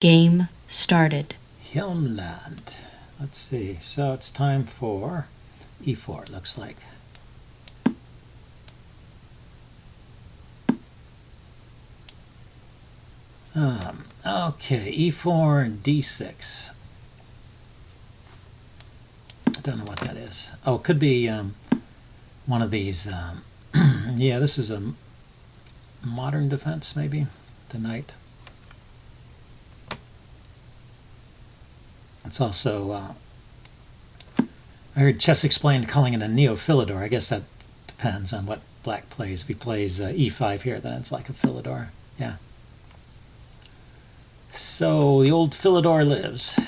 Game started. Helmland. Let's see. So it's time for e4, it looks like. Okay, e4 and d6. I don't know what that is. Oh, it could be one of these. Yeah, this is a modern defense, maybe. The knight. It's also, I heard Chess Explained calling it a Neo-Philidor. I guess that depends on what black plays. If he plays e5 here, then it's like a Philidor. Yeah. So the old Philidor lives.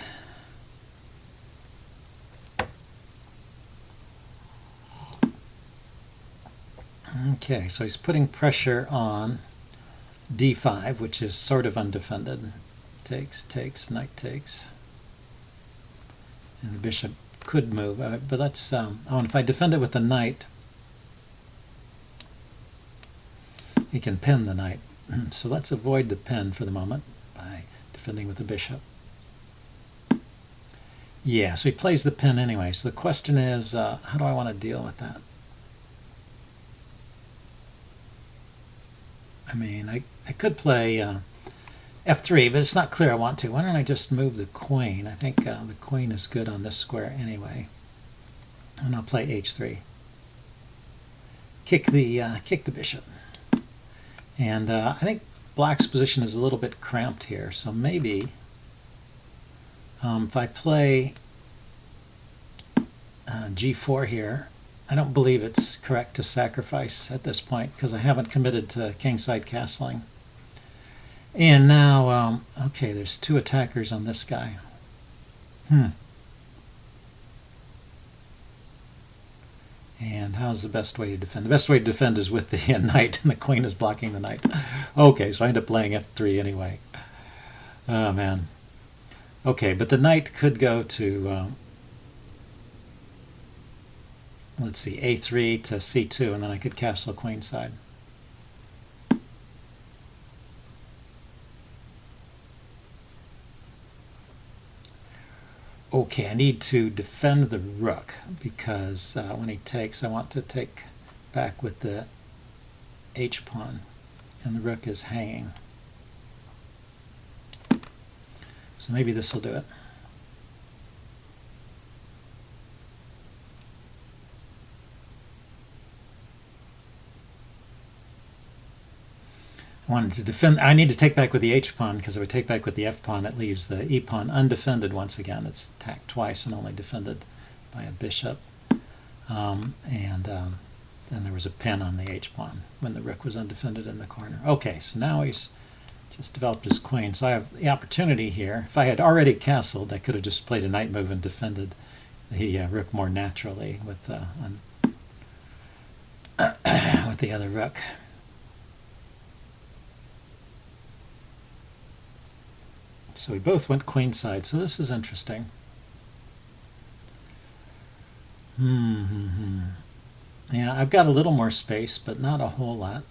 Okay, so he's putting pressure on d5, which is sort of undefended. Takes, takes, knight takes. And the bishop could move, but that's, oh, and if I defend it with the knight, he can pin the knight. So let's avoid the pin for the moment by defending with the bishop. Yeah, so he plays the pin anyway. So the question is, how do I want to deal with that? I mean, I could play f3, but it's not clear I want to. Why don't I just move the queen? I think the queen is good on this square anyway. And I'll play h3. Kick the bishop. And I think black's position is a little bit cramped here, so maybe if I play g4 here, I don't believe it's correct to sacrifice at this point because I haven't committed to kingside castling. And now, okay, there's two attackers on this guy. And how's the best way to defend? The best way to defend is with the knight, and the queen is blocking the knight. Okay, so I end up playing f3 anyway. Oh, man. Okay, but the knight could go to, let's see, a3 to c2, and then I could castle queenside. Okay, I need to defend the rook because when he takes, I want to take back with the h-pawn, and the rook is hanging. So maybe this will do it. I wanted to defend. I need to take back with the h-pawn because if I take back with the f-pawn, it leaves the e-pawn undefended once again. It's attacked twice and only defended by a bishop. And then there was a pin on the h-pawn when the rook was undefended in the corner. Okay, so now he's just developed his queen. So I have the opportunity here. If I had already castled, I could have just played a knight move and defended the rook more naturally with with the other rook. So we both went queenside, so this is interesting. Yeah, I've got a little more space, but not a whole lot.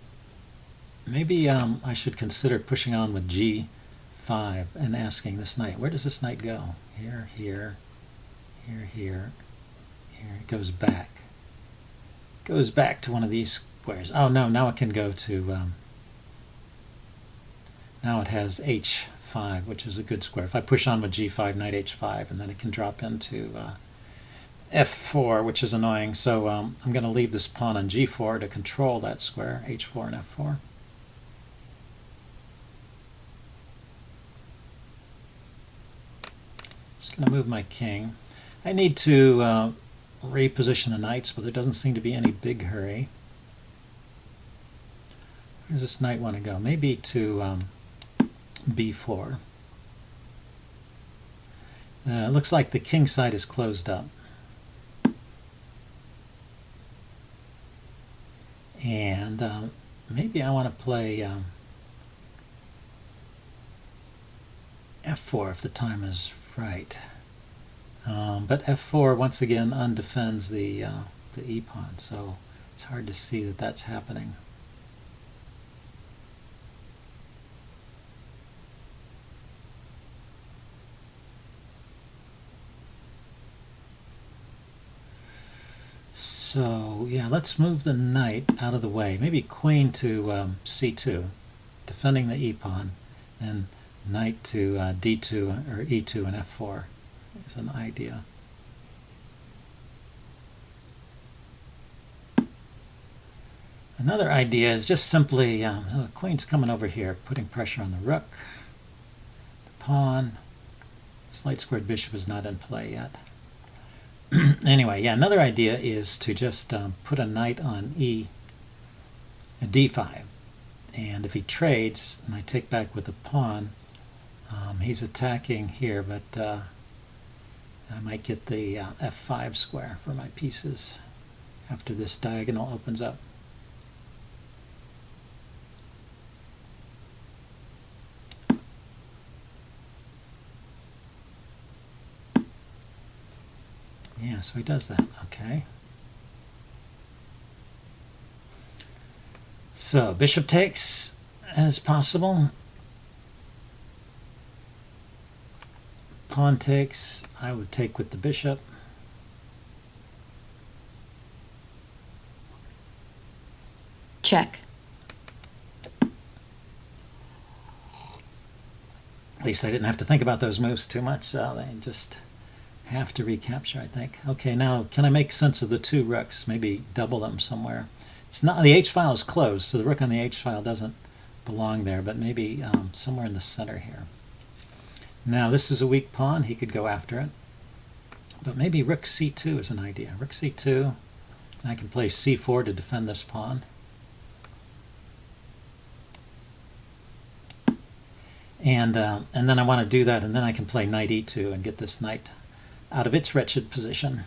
Maybe I should consider pushing on with g5 and asking this knight, where does this knight go? Here, here, here, here, here. It goes back. Goes back to one of these squares. Oh no, now it can go to, now it has h5, which is a good square. If I push on with g5, knight h5, and then it can drop into f4, which is annoying. So I'm going to leave this pawn on g4 to control that square, h4 and f4. Just going to move my king. I need to reposition the knights, but there doesn't seem to be any big hurry. Where does this knight want to go? Maybe to b4. Looks like the king side is closed up. And maybe I want to play f4 if the time is right. But f4 once again undefends the e-pawn, so it's hard to see that that's happening. So yeah, let's move the knight out of the way. Maybe queen to c2, defending the e-pawn, and knight to d2 or e2 and f4 is an idea. Another idea is just simply, the queen's coming over here, putting pressure on the rook, the pawn. This light squared bishop is not in play yet. Anyway, yeah, another idea is to just put a knight on d5. And if he trades, and I take back with the pawn, he's attacking here, but I might get the f5 square for my pieces after this diagonal opens up. Yeah, so he does that, okay. So bishop takes as possible. Pawn takes, I would take with the bishop. Check. At least I didn't have to think about those moves too much, so they just have to recapture, I think. Okay, now can I make sense of the two rooks? Maybe double them somewhere. It's not, the H-file is closed, so the rook on the H-file doesn't belong there, but maybe somewhere in the center here. Now this is a weak pawn, he could go after it. But maybe rook c2 is an idea. Rook c2, and I can play c4 to defend this pawn. And then I want to do that, and then I can play knight e2 and get this knight out of its wretched position.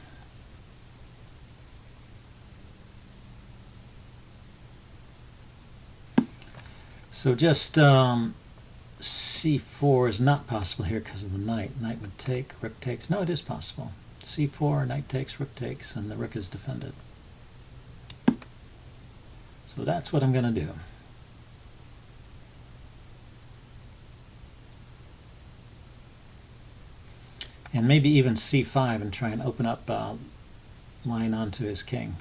So just c4 is not possible here because of the knight. Knight would take, rook takes. No, it is possible. c4, knight takes, rook takes, and the rook is defended. So that's what I'm going to do. And maybe even c5 and try and open up line onto his king.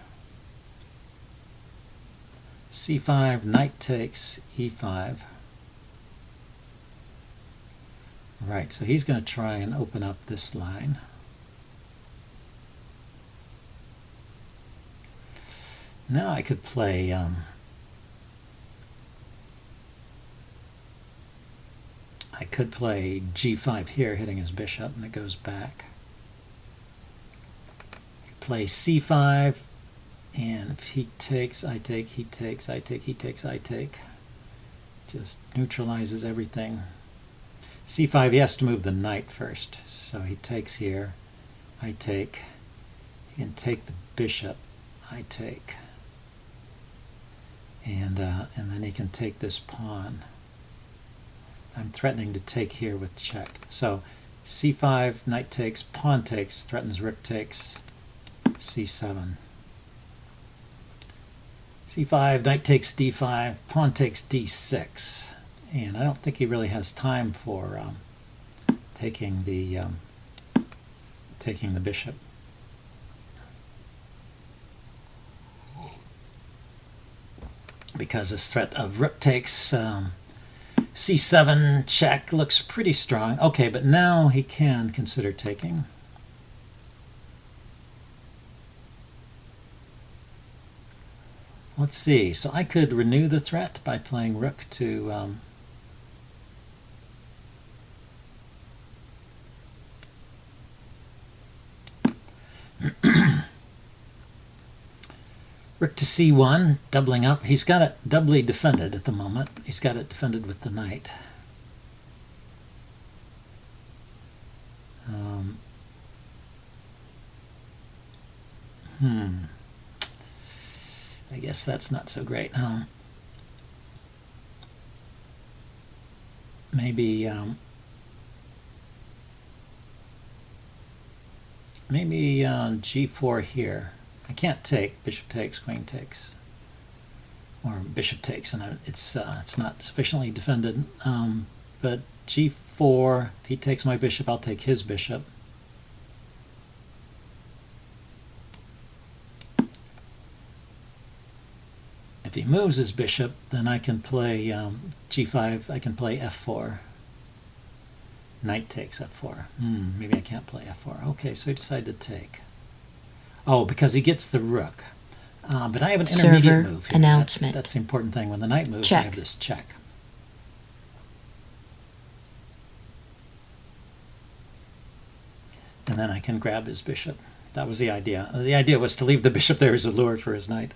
c5, knight takes, e5. Right, so he's going to try and open up this line. Now I could play g5 here, hitting his bishop, and it goes back. Play c5, and if he takes, I take, he takes, I take, he takes, I take. Just neutralizes everything. c5, he has to move the knight first, so he takes here, I take. He can take the bishop, I take. And then he can take this pawn. I'm threatening to take here with check. So c5, knight takes, pawn takes, threatens rook takes, c7. c5, knight takes d5, pawn takes d6. And I don't think he really has time for taking the bishop. Because this threat of rook takes, c7 check looks pretty strong. Okay, but now he can consider taking. Let's see. So I could renew the threat by playing rook to rook to c1, doubling up. He's got it doubly defended at the moment. He's got it defended with the knight. I guess that's not so great. Maybe g4 here. I can't take. Bishop takes, queen takes, or bishop takes, and it's not sufficiently defended. But g4. If he takes my bishop, I'll take his bishop. if he moves his bishop, then I can play g5, I can play f4. Knight takes f4. Maybe I can't play f4. Okay, so he decided to take. Oh, because he gets the rook. But I have an intermediate Server move here. announcement. That's the important thing. When the knight moves, I Check. have this check. And then I can grab his bishop. That was the idea. The idea was to leave the bishop there as a lure for his knight.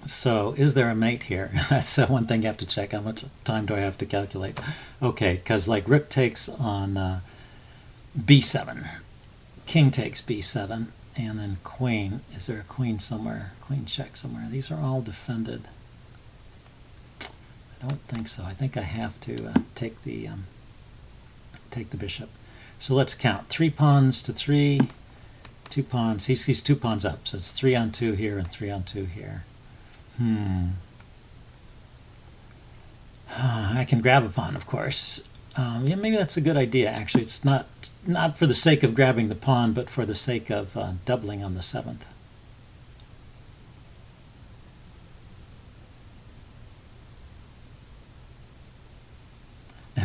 So, is there a mate here? That's one thing you have to check. How much time do I have to calculate? Okay, because like rook takes on b7, king takes b7, and then queen. Is there a queen somewhere? Queen check somewhere. These are all defended. I don't think so. I think I have to take the bishop. So let's count. 3 pawns to 3, 2 pawns. He's 2 pawns up, so it's 3 on 2 here and 3 on 2 here. I can grab a pawn, of course. Yeah, maybe that's a good idea, actually. It's not for the sake of grabbing the pawn, but for the sake of doubling on the 7th.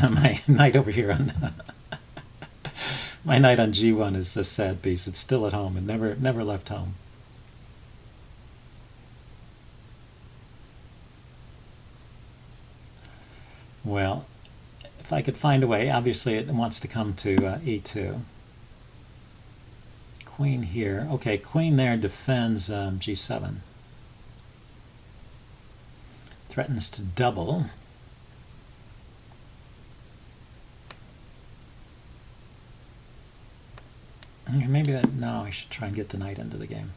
My knight over here on my knight on g1 is a sad piece. It's still at home and never left home. Well, if I could find a way, obviously it wants to come to e2. Queen here. Okay, queen there defends g7. Threatens to double. Maybe that, no, I should try and get the knight into the game.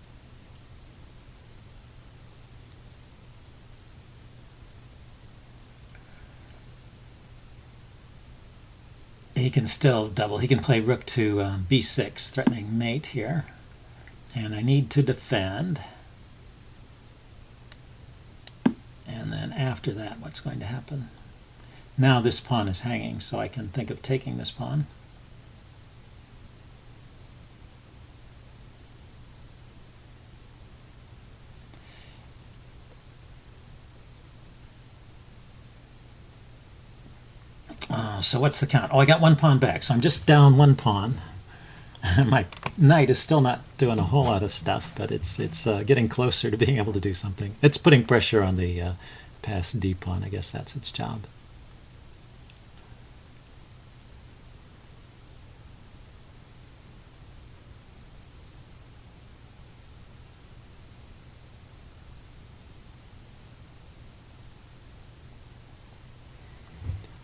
He can still double. He can play rook to b6, threatening mate here. And I need to defend. And then after that, what's going to happen? Now this pawn is hanging, so I can think of taking this pawn. So what's the count? Oh, I got 1 pawn back, so I'm just down 1 pawn. My knight is still not doing a whole lot of stuff, but it's getting closer to being able to do something. It's putting pressure on the passed d pawn. I guess that's its job.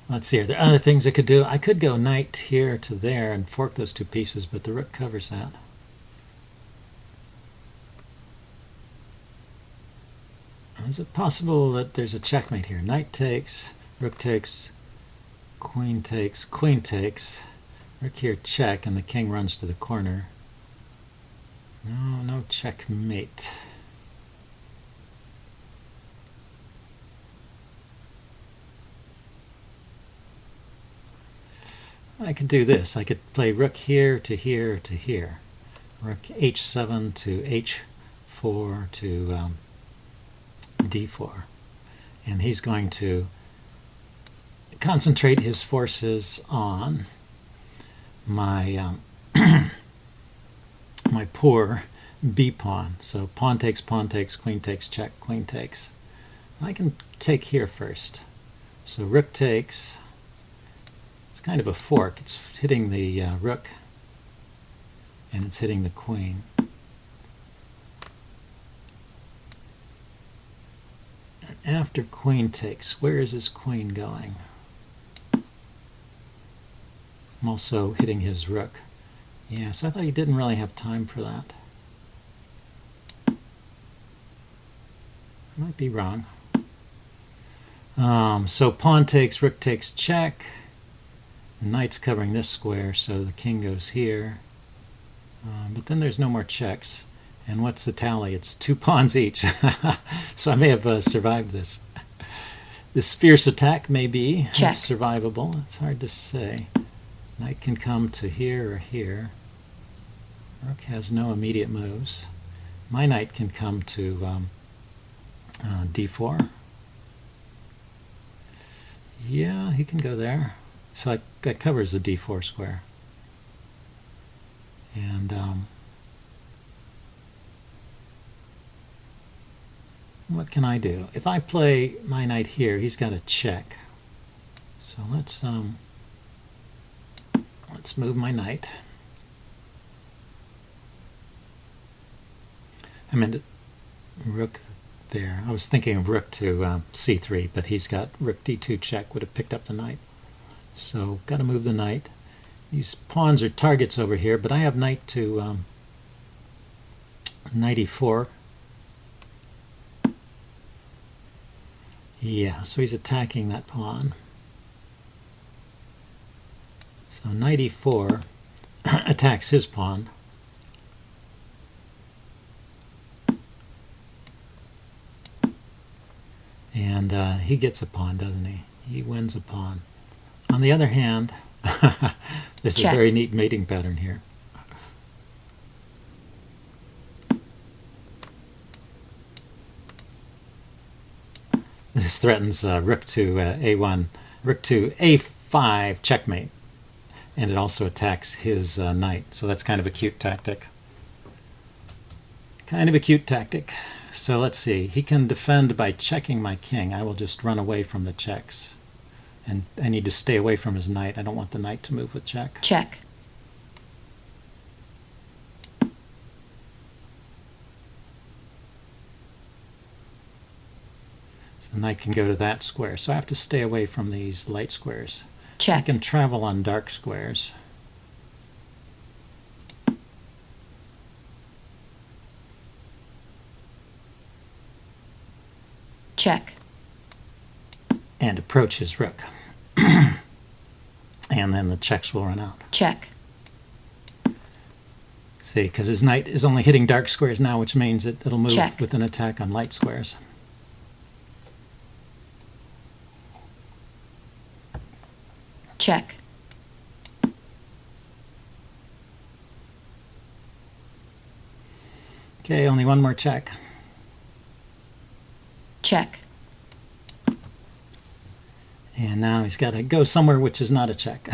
Let's see, are there other things I could do? I could go knight here to there and fork those 2 pieces, but the rook covers that. Is it possible that there's a checkmate here? Knight takes, rook takes, queen takes, queen takes, rook here check, and the king runs to the corner. No checkmate. I could do this. I could play rook here to here to here. Rook h7 to h4 to d4. And he's going to concentrate his forces on my my poor b pawn. So pawn takes, queen takes, check, queen takes. I can take here first. So rook takes. It's kind of a fork. It's hitting the rook, and it's hitting the queen. And after queen takes, where is his queen going? I'm also hitting his rook. Yeah, so I thought he didn't really have time for that. I might be wrong. So pawn takes, rook takes, check. The knight's covering this square, so the king goes here. But then there's no more checks. And what's the tally? It's 2 pawns each. So I may have survived this. This fierce attack may be survivable. It's hard to say. Knight can come to here or here. Rook has no immediate moves. my knight can come to d4. Yeah, he can go there. So that covers the d4 square. And what can I do? If I play my knight here, he's got a check. So let's move my knight. I meant rook there. I was thinking of rook to c3, but he's got rook d2 check, would have picked up the knight. So got to move the knight. These pawns are targets over here, but I have knight to knight e4. Yeah, so he's attacking that pawn. So knight e4 attacks his pawn. And he gets a pawn, doesn't he? He wins a pawn. On the other hand, there's Check. a very neat mating pattern here. This threatens rook to a1, rook to a5, checkmate. And it also attacks his knight. So that's kind of a cute tactic. Kind of a cute tactic. So let's see. He can defend by checking my king. I will just run away from the checks. And I need to stay away from his knight. I don't want the knight to move with check. Check. So the knight can go to that square. So I have to stay away from these light squares. I Check. can travel on dark squares. Check. And approach his rook. And then the checks will run out. Check. See, because his knight is only hitting dark squares now, which means it'll move Check. with an attack on light squares. Check. Okay, only one more check. Check. And now he's got to go somewhere which is not a check.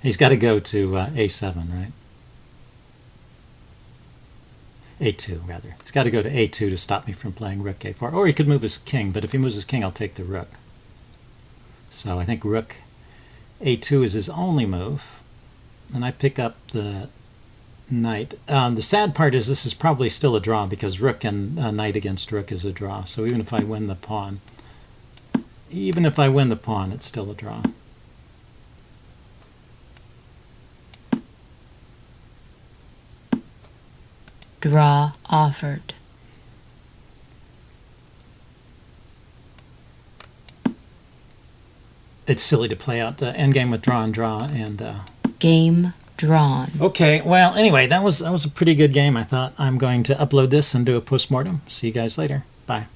He's got to go to a7, right? a2, rather. He's got to go to a2 to stop me from playing rook a4. Or he could move his king, but if he moves his king, I'll take the rook. So I think rook a2 is his only move. And I pick up the knight. The sad part is this is probably still a draw because rook and knight against rook is a draw. So even if I win the pawn, it's still a draw. Draw offered. It's silly to play out the endgame with draw and draw. And Game drawn. okay, well, anyway, that was a pretty good game. I thought I'm going to upload this and do a postmortem. See you guys later. Bye.